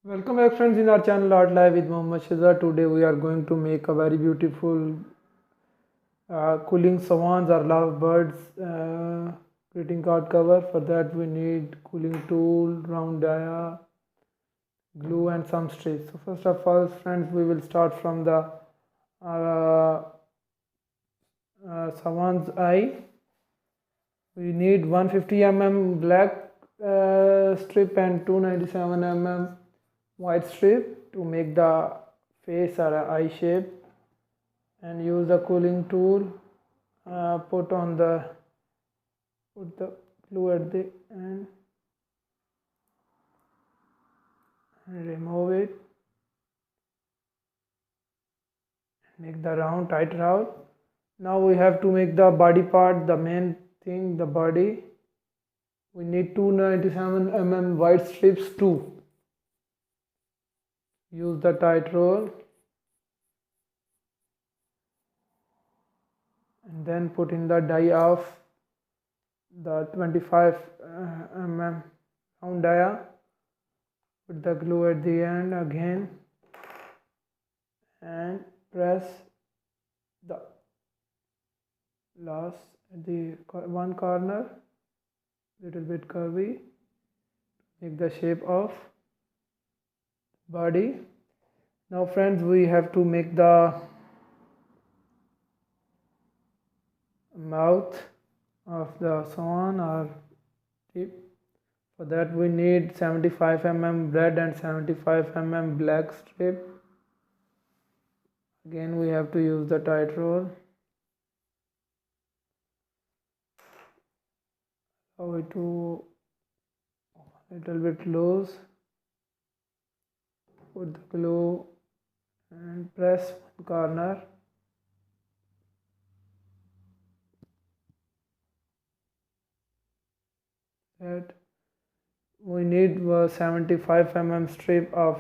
Welcome back friends in our channel Art Live with Mohammed Shiza. Today we are going to make a very beautiful cooling swans or love birds greeting card cover. For that we need cooling tool, round dia, glue and some strips. So first of all friends, we will start from the uh, swan's eye. We need 150 mm black strip and 297 mm white strip to make the face or eye shape, and use the cooling tool. Put the glue at the end and remove it. Make the round tight round. Now we have to make the body part, the main thing, the body. We need 297 mm white strips too. Use the tight roll and then put in the die of the 25 mm round dia. Put the glue at the end again and press the last at the one corner, little bit curvy, make the shape of body. Now friends, we have to make the mouth of the swan or tip. For that we need 75 mm red and 75 mm black strip. Again we have to use the tight roll. Allow it to little bit loose. Put the glue and press one corner. That we need 75 mm strip of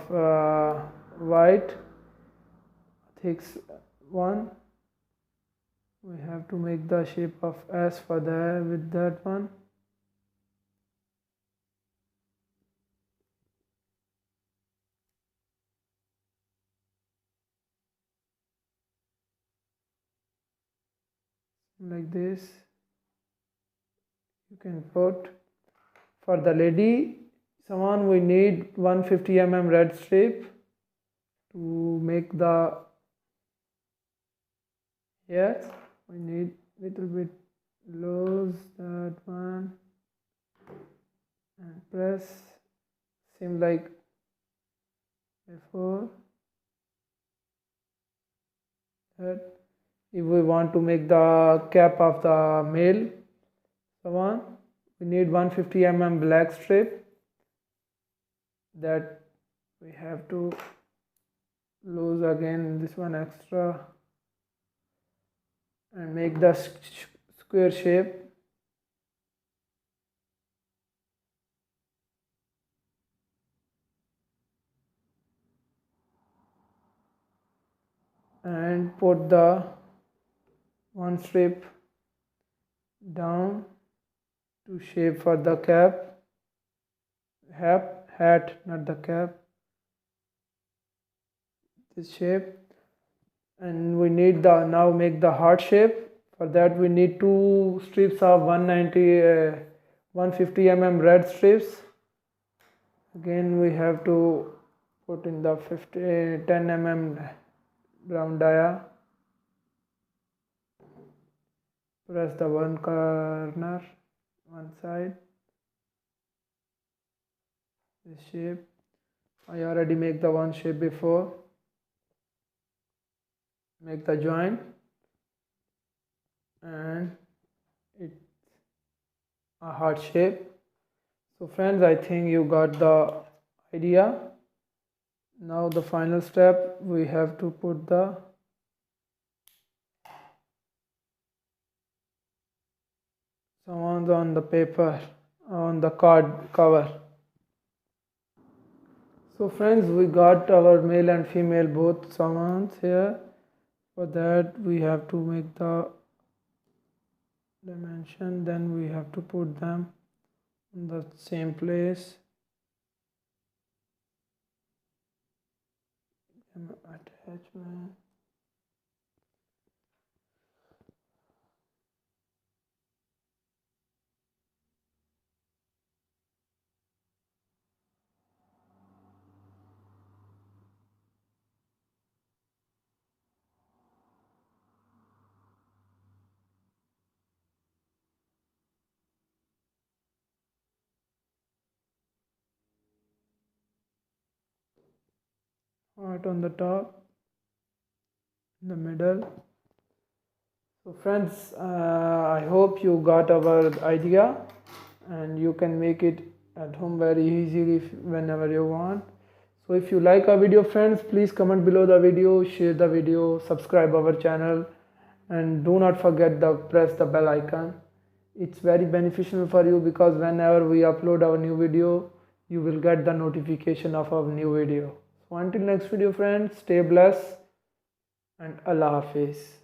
white thick one. We have to make the shape of S for that with that one. Like this. You can put. For the lady swan we need 150 mm red strip to make the hair. We need little bit loose that one and press same like before. That if we want to make the cap of the male swan, we need 150 mm black strip that we have to lose again this one extra and make the square shape. And put the one strip down to shape for the hat, not the cap, this shape. And we need the now make the heart shape. For that we need two strips of 150 mm red strips. Again we have to put in the 10 mm brown dia. Press the one corner, one side, this shape. I already make the one shape before. Make the joint and it's a heart shape. So friends, I think you got the idea. Now the final step, we have to put the swans on the paper, on the card cover. So friends, we got our male and female both swans here. For that we have to make the dimension, then we have to put them in the same place. attachment. Heart on the top, in the middle. So friends, I hope you got our idea and you can make it at home very easily whenever you want. So if you like our video friends, please comment below the video, share the video, subscribe our channel, and do not forget to press the bell icon. It's very beneficial for you because whenever we upload our new video, you will get the notification of our new video. So until next video friends, stay blessed and Allah Hafiz.